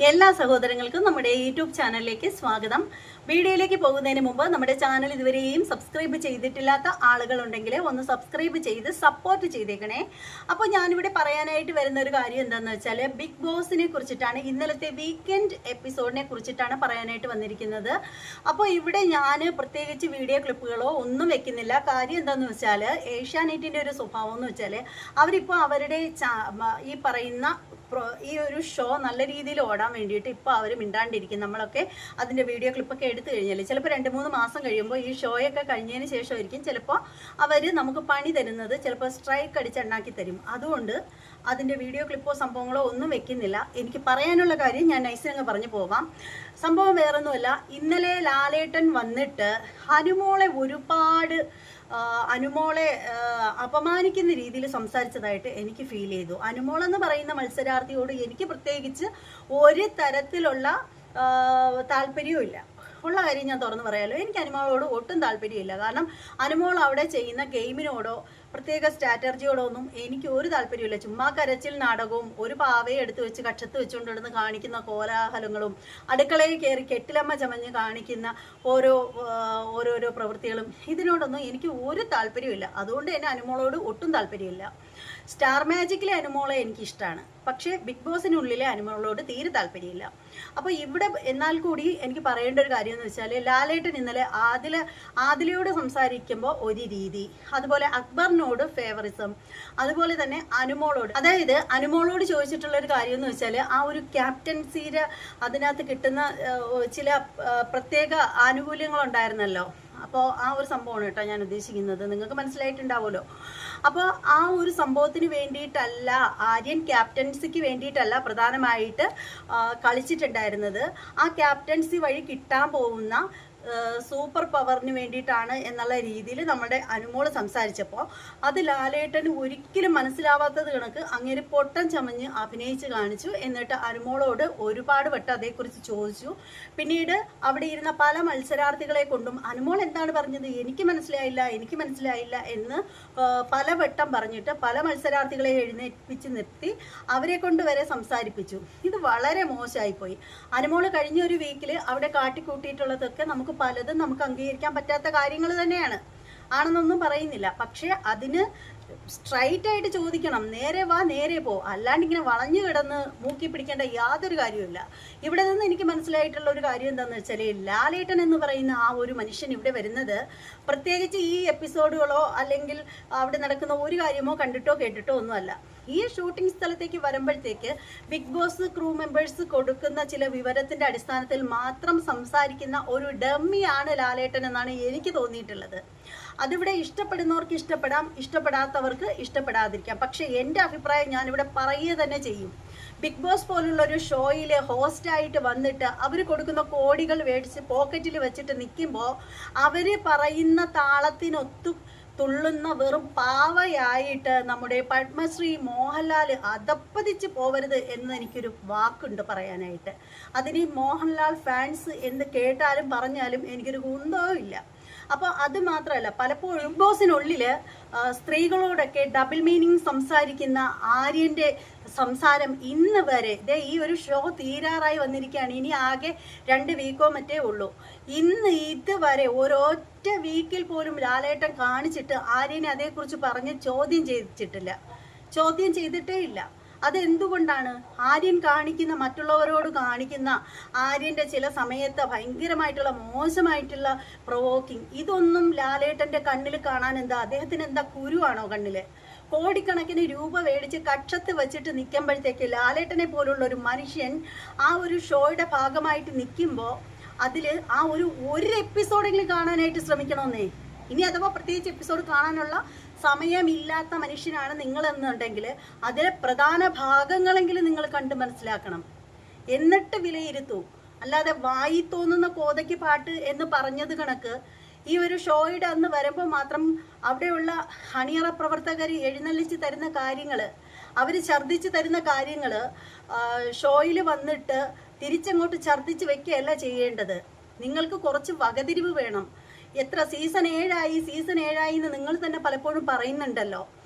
എല്ലാ സഹോദരങ്ങൾക്കും നമ്മുടെ യൂട്യൂബ് ചാനലിലേക്ക് സ്വാഗതം. വീഡിയോയിലേക്ക് പോകുന്നതിന് മുമ്പ് നമ്മുടെ ചാനൽ ഇതുവരെയും സബ്സ്ക്രൈബ് ചെയ്തിട്ടില്ലാത്ത ആളുകളുണ്ടെങ്കിൽ ഒന്ന് സബ്സ്ക്രൈബ് ചെയ്ത് സപ്പോർട്ട് ചെയ്തേക്കണേ. അപ്പോൾ ഞാനിവിടെ പറയാനായിട്ട് വരുന്ന ഒരു കാര്യം എന്താണെന്ന് വെച്ചാൽ ബിഗ് ബോസിനെ കുറിച്ചിട്ടാണ്. ഇന്നലത്തെ വീക്കെൻഡ് എപ്പിസോഡിനെ കുറിച്ചിട്ടാണ് പറയാനായിട്ട് വന്നിരിക്കുന്നത്. അപ്പോൾ ഇവിടെ ഞാൻ പ്രത്യേകിച്ച് വീഡിയോ ക്ലിപ്പുകളോ ഒന്നും വെക്കുന്നില്ല. കാര്യം എന്താണെന്ന് വെച്ചാൽ ഏഷ്യാനെറ്റിൻ്റെ ഒരു സ്വഭാവം എന്ന് വെച്ചാൽ അവരിപ്പോൾ അവരുടെ ഈ പറയുന്ന ഈ ഒരു ഷോ നല്ല രീതിയിൽ ഓടാൻ വേണ്ടിയിട്ട് ഇപ്പോൾ അവർ മിണ്ടാണ്ടിരിക്കും. നമ്മളൊക്കെ അതിൻ്റെ വീഡിയോ ക്ലിപ്പൊക്കെ എടുത്തു കഴിഞ്ഞാൽ ചിലപ്പോൾ 2-3 മാസം കഴിയുമ്പോൾ ഈ ഷോയൊക്കെ കഴിഞ്ഞതിന് ശേഷമായിരിക്കും ചിലപ്പോൾ അവർ നമുക്ക് പണി തരുന്നത്. ചിലപ്പോൾ സ്ട്രൈക്ക് അടിച്ചുണ്ടാക്കി തരും. അതുകൊണ്ട് അതിൻ്റെ വീഡിയോ ക്ലിപ്പോ സംഭവങ്ങളോ ഒന്നും വെക്കുന്നില്ല. എനിക്ക് പറയാനുള്ള കാര്യം ഞാൻ നൈസിനങ്ങ് പറഞ്ഞു പോവാം. സംഭവം വേറൊന്നുമല്ല, ഇന്നലെ ലാലേട്ടൻ വന്നിട്ട് അനുമോളെ അപമാനിക്കുന്ന രീതിയിൽ സംസാരിച്ചതായിട്ട് എനിക്ക് ഫീൽ ചെയ്തു. അനുമോൾ എന്ന് പറയുന്ന മത്സരാർത്ഥിയോട് എനിക്ക് പ്രത്യേകിച്ച് ഒരു തരത്തിലുള്ള താല്പര്യവും ഇല്ല. ഉള്ള കാര്യം ഞാൻ തുറന്നു പറയാലോ, എനിക്ക് അനുമോളോട് ഒട്ടും താല്പര്യമില്ല. കാരണം അനുമോൾ അവിടെ ചെയ്യുന്ന ഗെയിമിനോടോ പ്രത്യേക സ്ട്രാറ്റജിയോടോ ഒന്നും എനിക്ക് ഒരു താല്പര്യമില്ല. ചുമ്മാ കരച്ചിൽ നാടകവും ഒരു പാവയെ എടുത്തു വെച്ച് കക്ഷത്ത് വെച്ചുകൊണ്ടിരുന്ന് കാണിക്കുന്ന കോലാഹലങ്ങളും അടുക്കളയിൽ കയറി കെട്ടിലമ്മ ചമഞ്ഞ് കാണിക്കുന്ന ഓരോരോ പ്രവൃത്തികളും ഇതിനോടൊന്നും എനിക്ക് ഒരു താല്പര്യമില്ല. അതുകൊണ്ട് തന്നെ അനുമോളോട് ഒട്ടും താല്പര്യമില്ല. സ്റ്റാർ മാജിക്കിലെ അനുമോളെ എനിക്കിഷ്ടമാണ്, പക്ഷേ ബിഗ് ബോസിനുള്ളിലെ അനുമോളോട് തീരെ താല്പര്യമില്ല. അപ്പോൾ ഇവിടെ എന്നാൽ കൂടി എനിക്ക് പറയേണ്ട ഒരു കാര്യം എന്ന് വെച്ചാൽ ലാലേട്ടൻ ഇന്നലെ ആദിലയോട് സംസാരിക്കുമ്പോൾ ഒരു രീതി, അതുപോലെ അക്ബറിനോട് ഫേവറിസം, അതുപോലെ തന്നെ അനുമോളോട് ചോദിച്ചിട്ടുള്ള ഒരു കാര്യം എന്ന് വെച്ചാൽ ആ ഒരു ക്യാപ്റ്റൻസിയുടെ അതിനകത്ത് കിട്ടുന്ന ചില പ്രത്യേക ആനുകൂല്യങ്ങളുണ്ടായിരുന്നല്ലോ. അപ്പോൾ ആ ഒരു സംഭവമാണ് കേട്ടോ ഞാൻ ഉദ്ദേശിക്കുന്നത്. നിങ്ങൾക്ക് മനസ്സിലായിട്ടുണ്ടാവുമല്ലോ. അപ്പോൾ ആ ഒരു സംഭവത്തിന് വേണ്ടിയിട്ടല്ല, ആര്യൻ ക്യാപ്റ്റൻസിക്ക് വേണ്ടിയിട്ടല്ല പ്രധാനമായിട്ട് കളിച്ചിട്ടുണ്ടായിരുന്നത്. ആ ക്യാപ്റ്റൻസി വഴി കിട്ടാൻ പോകുന്ന സൂപ്പർ പവറിന് വേണ്ടിയിട്ടാണ് എന്നുള്ള രീതിയിൽ നമ്മുടെ അനുമോൾ സംസാരിച്ചപ്പോൾ അത് ലാലേട്ടന് ഒരിക്കലും മനസ്സിലാവാത്തത് കണക്ക് അങ്ങനെ പൊട്ടം ചമഞ്ഞ് അഭിനയിച്ച് കാണിച്ചു. എന്നിട്ട് അനുമോളോട് ഒരുപാട് വട്ടം അതേക്കുറിച്ച് ചോദിച്ചു. പിന്നീട് അവിടെ ഇരുന്ന പല മത്സരാർത്ഥികളെ കൊണ്ടും അനുമോൾ എന്താണ് പറഞ്ഞത് എനിക്ക് മനസ്സിലായില്ല എന്ന് പലവട്ടം പറഞ്ഞിട്ട് പല മത്സരാർത്ഥികളെ എഴുന്നേൽപ്പിച്ച് നിർത്തി അവരെ കൊണ്ട് വരെ സംസാരിപ്പിച്ചു. ഇത് വളരെ മോശമായിപ്പോയി. അനുമോൾ കഴിഞ്ഞ ഒരു വീക്കിൽ അവിടെ കാട്ടിക്കൂട്ടിയിട്ടുള്ളതൊക്കെ നമുക്ക് പലതും നമുക്ക് അംഗീകരിക്കാൻ പറ്റാത്ത കാര്യങ്ങൾ തന്നെയാണ്, ആണെന്നൊന്നും പറയുന്നില്ല. പക്ഷെ അതിന് സ്ട്രൈറ്റ് ആയിട്ട് ചോദിക്കണം, നേരെ വാ നേരെ പോ, അല്ലാണ്ട് ഇങ്ങനെ വളഞ്ഞു കിടന്ന് മൂക്കി പിടിക്കേണ്ട യാതൊരു കാര്യമില്ല. ഇവിടെ നിന്ന് എനിക്ക് മനസ്സിലായിട്ടുള്ള ഒരു കാര്യം എന്താണെന്ന് വെച്ചാൽ ലാലേട്ടൻ എന്ന് പറയുന്ന ആ ഒരു മനുഷ്യൻ ഇവിടെ വരുന്നത് പ്രത്യേകിച്ച് ഈ എപ്പിസോഡുകളോ അല്ലെങ്കിൽ അവിടെ നടക്കുന്ന ഒരു കാര്യമോ കണ്ടിട്ടോ കേട്ടിട്ടോ ഒന്നുമല്ല. ഈ ഷൂട്ടിംഗ് സ്ഥലത്തേക്ക് വരുമ്പോഴത്തേക്ക് ബിഗ് ബോസ് ക്രൂ മെമ്പേഴ്സ് കൊടുക്കുന്ന ചില വിവരത്തിന്റെ അടിസ്ഥാനത്തിൽ മാത്രം സംസാരിക്കുന്ന ഒരു ഡമ്മിയാണ് ലാലേട്ടൻ എന്നാണ് എനിക്ക് തോന്നിയിട്ടുള്ളത്. അതിവിടെ ഇഷ്ടപ്പെടുന്നവർക്ക് ഇഷ്ടപ്പെടാം, ഇഷ്ടപ്പെടാത്തവർക്ക് ഇഷ്ടപ്പെടാതിരിക്കാം. പക്ഷെ എൻ്റെ അഭിപ്രായം ഞാനിവിടെ പറയുക തന്നെ ചെയ്യും. ബിഗ് ബോസ് പോലുള്ള ഒരു ഷോയിൽ ഹോസ്റ്റായിട്ട് വന്നിട്ട് അവർ കൊടുക്കുന്ന കോടികൾ മേടിച്ച് പോക്കറ്റിൽ വെച്ചിട്ട് നിൽക്കുമ്പോൾ അവർ പറയുന്ന താളത്തിനൊത്തു തുള്ളുന്ന വെറും പാവയായിട്ട് നമ്മുടെ പത്മശ്രീ മോഹൻലാൽ അധപ്പതിച്ച് പോവരുത് എന്ന് എനിക്കൊരു വാക്കുണ്ട് പറയാനായിട്ട്. അതിന് മോഹൻലാൽ ഫാൻസ് എന്ന് കേട്ടാലും പറഞ്ഞാലും എനിക്കൊരു കുന്തവും ഇല്ല. അപ്പോൾ അത് മാത്രമല്ല, പലപ്പോഴും ബിഗ് ബോസിനുള്ളിൽ സ്ത്രീകളോടൊക്കെ ഡബിൾ മീനിങ് സംസാരിക്കുന്ന ആര്യൻ്റെ സംസാരം ഇന്ന് വരെ ഈ ഒരു ഷോ തീരാറായി വന്നിരിക്കുകയാണ്. ഇനി ആകെ 2 വീക്കോ മറ്റേ ഉള്ളൂ. ഇതുവരെ ഒരൊറ്റ വീക്കിൽ പോലും ലാലേട്ടൻ കാണിച്ചിട്ട് ആര്യനെ അതേക്കുറിച്ച് പറഞ്ഞ് ചോദ്യം ചെയ്തിട്ടേ ഇല്ല. അതെന്തുകൊണ്ടാണ്? ആര്യൻ കാണിക്കുന്ന മറ്റുള്ളവരോട് കാണിക്കുന്ന ആര്യൻ്റെ ചില സമയത്ത് ഭയങ്കരമായിട്ടുള്ള മോശമായിട്ടുള്ള പ്രൊവോക്കിങ്, ഇതൊന്നും ലാലേട്ടൻ്റെ കണ്ണിൽ കാണാൻ അദ്ദേഹത്തിന് എന്താ കുരുവാണോ കണ്ണിൽ? കോടിക്കണക്കിന് രൂപ മേടിച്ച് കക്ഷത്ത് വെച്ചിട്ട് നിൽക്കുമ്പോഴത്തേക്ക് ലാലേട്ടനെ പോലുള്ള ഒരു മനുഷ്യൻ ആ ഒരു ഷോയുടെ ഭാഗമായിട്ട് നിൽക്കുമ്പോൾ അതിൽ ആ ഒരു എപ്പിസോഡെങ്കിലും കാണാനായിട്ട് ശ്രമിക്കണമെന്നേ. ഇനി അഥവാ പ്രത്യേകിച്ച് എപ്പിസോഡ് കാണാനുള്ള സമയമില്ലാത്ത മനുഷ്യനാണ് നിങ്ങളെന്നുണ്ടെങ്കിൽ അതിലെ പ്രധാന ഭാഗങ്ങളെങ്കിലും നിങ്ങൾ കണ്ട് മനസ്സിലാക്കണം, എന്നിട്ട് വിലയിരുത്തൂ. അല്ലാതെ വായി തോന്നുന്ന കോതയ്ക്ക് പാട്ട് എന്ന് പറഞ്ഞത് കണക്ക് ഈ ഒരു ഷോയുടെ അന്ന് വരുമ്പോൾ മാത്രം അവിടെയുള്ള അണിയറ പ്രവർത്തകർ എഴുന്നള്ളിച്ച് തരുന്ന കാര്യങ്ങൾ, അവർ ഛർദ്ദിച്ച് തരുന്ന കാര്യങ്ങൾ ഷോയിൽ വന്നിട്ട് തിരിച്ചങ്ങോട്ട് ഛർദ്ദിച്ച് വെക്കുകയല്ല ചെയ്യേണ്ടത്. നിങ്ങൾക്ക് കുറച്ച് വകതിരിവ് വേണം. എത്ര സീസൺ 7 എന്ന് നിങ്ങൾ തന്നെ പലപ്പോഴും പറയുന്നുണ്ടല്ലോ.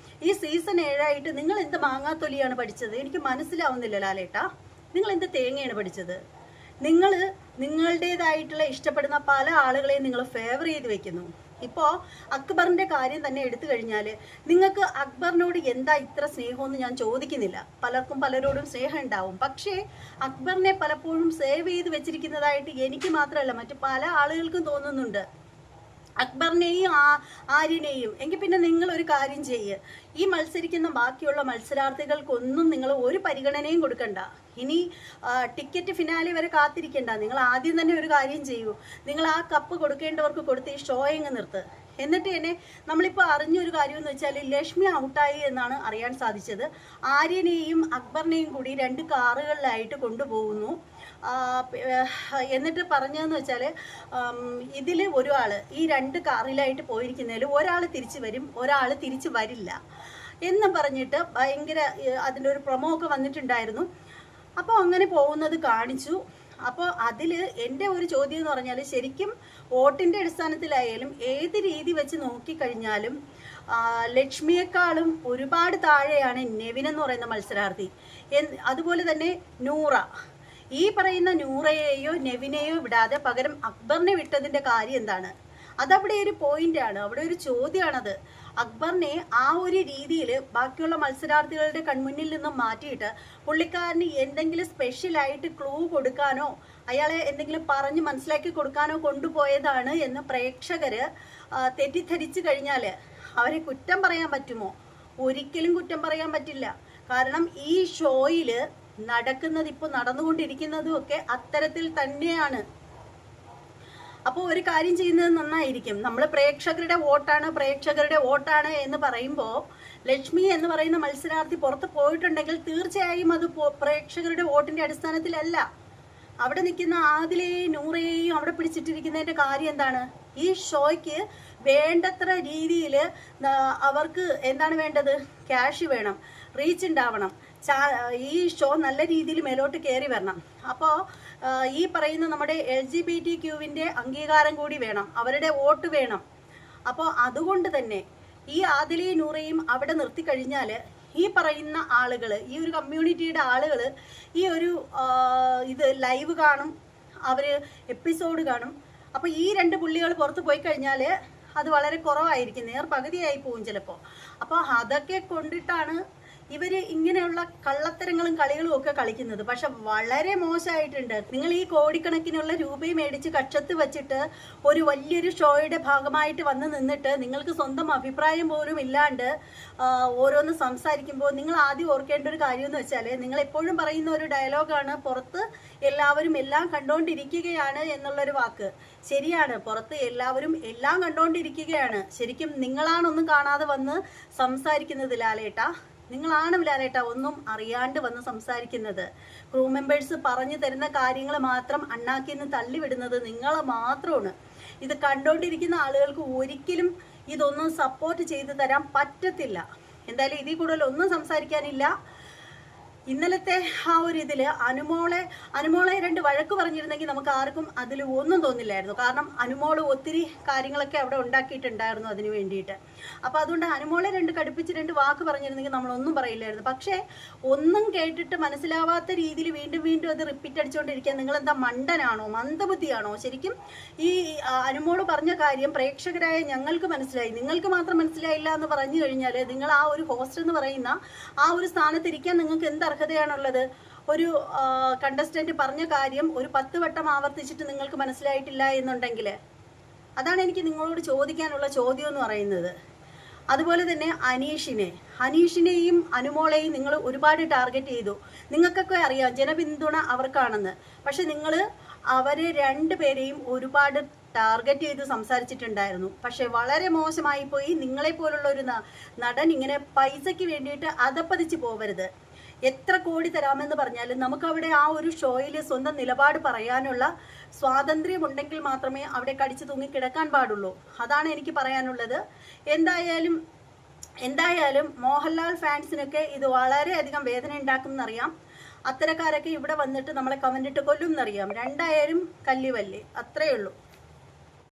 ഈ സീസൺ 7 ആയിട്ട് നിങ്ങൾ എന്ത് മാങ്ങാത്തൊലിയാണ് പഠിച്ചത്? എനിക്ക് മനസ്സിലാവുന്നില്ല ലാലേട്ടാ. നിങ്ങൾ എന്ത് തേങ്ങയാണ് പഠിച്ചത്? നിങ്ങൾ നിങ്ങളുടേതായിട്ടുള്ള ഇഷ്ടപ്പെടുന്ന പല ആളുകളെയും നിങ്ങൾ ഫേവർ ചെയ്ത് വെക്കുന്നു. ഇപ്പോൾ അക്ബറിന്റെ കാര്യം തന്നെ എടുത്തു കഴിഞ്ഞാൽ നിങ്ങൾക്ക് അക്ബറിനോട് എന്താ ഇത്ര സ്നേഹമെന്ന് ഞാൻ ചോദിക്കുന്നില്ല. പലർക്കും പലരോടും സ്നേഹം ഉണ്ടാവും. പക്ഷേ അക്ബറിനെ പലപ്പോഴും സേവ് ചെയ്ത് വെച്ചിരിക്കുന്നതായിട്ട് എനിക്ക് മാത്രമല്ല മറ്റു പല ആളുകൾക്കും തോന്നുന്നുണ്ട്. അക്ബറിനെയും ആര്യനെയും. എങ്കിൽ പിന്നെ നിങ്ങൾ ഒരു കാര്യം ചെയ്യുക, ഈ മത്സരിക്കുന്ന ബാക്കിയുള്ള മത്സരാർത്ഥികൾക്കൊന്നും നിങ്ങൾ ഒരു പരിഗണനയും കൊടുക്കണ്ട. ഇനി ടിക്കറ്റ് ഫിനാലെ വരെ കാത്തിരിക്കണ്ട. നിങ്ങൾ ആദ്യം തന്നെ ഒരു കാര്യം ചെയ്യൂ, നിങ്ങൾ ആ കപ്പ് കൊടുക്കേണ്ടവർക്ക് കൊടുത്ത് ഈ ഷോ അങ്ങ് നിർത്ത്. എന്നിട്ട് തന്നെ നമ്മളിപ്പോൾ അറിഞ്ഞൊരു കാര്യം എന്ന് വെച്ചാൽ ലക്ഷ്മി ഔട്ടായി എന്നാണ് അറിയാൻ സാധിച്ചത്. ആര്യനെയും അക്ബറിനെയും കൂടി 2 കാറുകളിലായിട്ട് കൊണ്ടുപോകുന്നു. എന്നിട്ട് പറഞ്ഞതെന്ന് വെച്ചാൽ ഇതിൽ ഒരാൾ ഈ 2 കാറിലായിട്ട് പോയിരിക്കുന്നതിൽ ഒരാൾ തിരിച്ചു വരും, ഒരാൾ തിരിച്ചു വരില്ല എന്ന് പറഞ്ഞിട്ട് ഭയങ്കര അതിൻ്റെ ഒരു പ്രൊമോ ഒക്കെ വന്നിട്ടുണ്ടായിരുന്നു. അപ്പോൾ അങ്ങനെ പോകുന്നത് കാണിച്ചു. അപ്പോൾ അതിൽ എൻ്റെ ഒരു ചോദ്യം എന്ന് പറഞ്ഞാൽ ശരിക്കും വോട്ടിൻ്റെ അടിസ്ഥാനത്തിലായാലും ഏത് രീതി വെച്ച് നോക്കിക്കഴിഞ്ഞാലും ലക്ഷ്മിയെക്കാളും ഒരുപാട് താഴെയാണ് നെവിൻ എന്ന് പറയുന്ന മത്സരാർത്ഥി. അതുപോലെ തന്നെ നൂറ, ഈ പറയുന്ന നൂറയെയോ നെവിനെയോ വിടാതെ പകരം അക്ബറിനെ വിട്ടതിൻ്റെ കാര്യം എന്താണ്? അതവിടെ ഒരു പോയിന്റാണ്, അവിടെ ഒരു ചോദ്യമാണത്. അക്ബറിനെ ആ ഒരു രീതിയിൽ ബാക്കിയുള്ള മത്സരാർത്ഥികളുടെ കൺമുന്നിൽ നിന്നും മാറ്റിയിട്ട് പുള്ളിക്കാരന് എന്തെങ്കിലും സ്പെഷ്യലായിട്ട് ക്ലൂ കൊടുക്കാനോ അയാളെ എന്തെങ്കിലും പറഞ്ഞ് മനസ്സിലാക്കി കൊടുക്കാനോ കൊണ്ടുപോയതാണ് എന്ന് പ്രേക്ഷകർ തെറ്റിദ്ധരിച്ചു കഴിഞ്ഞാൽ അവരെ കുറ്റം പറയാൻ പറ്റുമോ? ഒരിക്കലും കുറ്റം പറയാൻ പറ്റില്ല. കാരണം ഈ ഷോയിൽ നടക്കുന്നത്, ഇപ്പോൾ നടന്നുകൊണ്ടിരിക്കുന്നതും ഒക്കെ അത്തരത്തിൽ തന്നെയാണ്. അപ്പോൾ ഒരു കാര്യം ചെയ്യുന്നത് നന്നായിരിക്കും. നമ്മൾ പ്രേക്ഷകരുടെ വോട്ടാണ് എന്ന് പറയുമ്പോൾ ലക്ഷ്മി എന്ന് പറയുന്ന മത്സരാർത്ഥി പുറത്ത് പോയിട്ടുണ്ടെങ്കിൽ തീർച്ചയായും അത് പ്രേക്ഷകരുടെ വോട്ടിന്റെ അടിസ്ഥാനത്തിലല്ല. അവിടെ നിൽക്കുന്ന ആദിലെയും നൂറയെയും അവിടെ പിടിച്ചിട്ടിരിക്കുന്നതിന്റെ കാര്യം എന്താണ്? ഈ ഷോയ്ക്ക് വേണ്ടത്ര രീതിയിൽ അവർക്ക് എന്താണ് വേണ്ടത്? ക്യാഷ് വേണം, റീച്ച് ഉണ്ടാവണം, ഈ ഷോ നല്ല രീതിയിൽ മേലോട്ട് കയറി വരണം. അപ്പോൾ ഈ പറയുന്ന നമ്മുടെ LGBTQ അംഗീകാരം കൂടി വേണം, അവരുടെ വോട്ട് വേണം. അപ്പോൾ അതുകൊണ്ട് തന്നെ ഈ ആദിലെയും നൂറയും അവിടെ നിർത്തി കഴിഞ്ഞാൽ ഈ പറയുന്ന ആളുകൾ, ഈ ഒരു കമ്മ്യൂണിറ്റിയുടെ ആളുകൾ ഈ ഒരു ഇത് ലൈവ് കാണും, അവർ എപ്പിസോഡ് കാണും. അപ്പോൾ ഈ 2 പുള്ളികൾ പുറത്ത് പോയി കഴിഞ്ഞാൽ അത് വളരെ കുറവായിരിക്കും, പകുതിയായി പോകും ചിലപ്പോൾ. അപ്പോൾ അതൊക്കെ കൊണ്ടിട്ടാണ് ഇവർ ഇങ്ങനെയുള്ള കള്ളത്തരങ്ങളും കളികളും ഒക്കെ കളിക്കുന്നത്. പക്ഷെ വളരെ മോശമായിട്ടുണ്ട്. നിങ്ങൾ ഈ കോടിക്കണക്കിനുള്ള രൂപയും മേടിച്ച് കക്ഷത്ത് വെച്ചിട്ട് ഒരു വലിയൊരു ഷോയുടെ ഭാഗമായിട്ട് വന്ന് നിന്നിട്ട് നിങ്ങൾക്ക് സ്വന്തം അഭിപ്രായം പോലും ഇല്ലാണ്ട് ഓരോന്ന് സംസാരിക്കുമ്പോൾ നിങ്ങൾ ആദ്യം ഓർക്കേണ്ട ഒരു കാര്യം എന്ന് വെച്ചാൽ, നിങ്ങൾ എപ്പോഴും പറയുന്ന ഒരു ഡയലോഗാണ്, പുറത്ത് എല്ലാവരും എല്ലാം കണ്ടുകൊണ്ടിരിക്കുകയാണ് എന്നുള്ളൊരു വാക്ക്. ശരിയാണ്, പുറത്ത് എല്ലാവരും എല്ലാം കണ്ടുകൊണ്ടിരിക്കുകയാണ്. ശരിക്കും നിങ്ങളാണൊന്നും കാണാതെ വന്ന് സംസാരിക്കുന്നത് ലാലേട്ടാ, നിങ്ങളാണ് ലാലേട്ട ഒന്നും അറിയാണ്ട് വന്ന് സംസാരിക്കുന്നത്. ക്രൂ മെമ്പേഴ്സ് പറഞ്ഞു തരുന്ന കാര്യങ്ങൾ മാത്രം അണ്ണാക്കിന്ന് തള്ളിവിടുന്നത് നിങ്ങൾ മാത്രമാണ്. ഇത് കണ്ടുകൊണ്ടിരിക്കുന്ന ആളുകൾക്ക് ഒരിക്കലും ഇതൊന്നും സപ്പോർട്ട് ചെയ്തു തരാൻ പറ്റത്തില്ല. എന്തായാലും ഇതിൽ കൂടുതൽ ഒന്നും സംസാരിക്കാനില്ല. ഇന്നലത്തെ ആ ഒരു ഇതിൽ അനുമോളെ 2 വഴക്ക് പറഞ്ഞിരുന്നെങ്കിൽ നമുക്ക് ആർക്കും അതിൽ ഒന്നും തോന്നില്ലായിരുന്നു. കാരണം അനുമോള് ഒത്തിരി കാര്യങ്ങളൊക്കെ അവിടെ ഉണ്ടാക്കിയിട്ടുണ്ടായിരുന്നു അതിന് വേണ്ടിയിട്ട്. അപ്പോൾ അതുകൊണ്ട് അനുമോളെ 2 കടുപ്പിച്ച് 2 വാക്ക് പറഞ്ഞിരുന്നെങ്കിൽ നമ്മളൊന്നും പറയില്ലായിരുന്നു. പക്ഷേ ഒന്നും കേട്ടിട്ട് മനസ്സിലാവാത്ത രീതിയിൽ വീണ്ടും അത് റിപ്പീറ്റ് അടിച്ചുകൊണ്ടിരിക്കുക. നിങ്ങളെന്താ മണ്ടനാണോ, മന്ദബുദ്ധിയാണോ? ശരിക്കും ഈ അനുമോള് പറഞ്ഞ കാര്യം പ്രേക്ഷകരായ ഞങ്ങൾക്ക് മനസ്സിലായി, നിങ്ങൾക്ക് മാത്രം മനസ്സിലായില്ല എന്ന് പറഞ്ഞു കഴിഞ്ഞാൽ നിങ്ങൾ ആ ഒരു ഹോസ്റ്റ് എന്ന് പറയുന്ന ആ ഒരു സ്ഥാനത്തിരിക്കാൻ നിങ്ങൾക്ക് എന്താ അർഹതയാണുള്ളത്? ഒരു കണ്ടസ്റ്റന്റ് പറഞ്ഞ കാര്യം ഒരു 10 വട്ടം ആവർത്തിച്ചിട്ട് നിങ്ങൾക്ക് മനസ്സിലായിട്ടില്ല എന്നുണ്ടെങ്കിൽ അതാണ് എനിക്ക് നിങ്ങളോട് ചോദിക്കാനുള്ള ചോദ്യം എന്ന് പറയുന്നത്. അതുപോലെ തന്നെ അനീഷിനെയും അനുമോളെയും നിങ്ങൾ ഒരുപാട് ടാർഗറ്റ് ചെയ്തു. നിങ്ങൾക്കൊക്കെ അറിയാം ജനപിന്തുണ അവർക്കാണെന്ന്. പക്ഷെ നിങ്ങൾ അവരെ 2 പേരെയും ഒരുപാട് ടാർഗറ്റ് ചെയ്ത് സംസാരിച്ചിട്ടുണ്ടായിരുന്നു. പക്ഷെ വളരെ മോശമായി പോയി. നിങ്ങളെപ്പോലുള്ള ഒരു നടൻ ഇങ്ങനെ പൈസയ്ക്ക് വേണ്ടിയിട്ട് അധപ്പതിച്ച് പോവരുത്. എത്ര കോടി തരാമെന്ന് പറഞ്ഞാലും നമുക്കവിടെ ആ ഒരു ഷോയിൽ സ്വന്തം നിലപാട് പറയാനുള്ള സ്വാതന്ത്ര്യമുണ്ടെങ്കിൽ മാത്രമേ അവിടെ കടിച്ചു തൂങ്ങി കിടക്കാൻ പാടുള്ളൂ. അതാണ് എനിക്ക് പറയാനുള്ളത്. എന്തായാലും മോഹൻലാൽ ഫാൻസിനൊക്കെ ഇത് വളരെയധികം വേദന ഉണ്ടാക്കും എന്നറിയാം. അത്തരക്കാരൊക്കെ ഇവിടെ വന്നിട്ട് നമ്മളെ കമന്റിട്ട് കൊല്ലും എന്നറിയാം. 2 കല്ലുവല്ലി, അത്രയേ ഉള്ളൂ.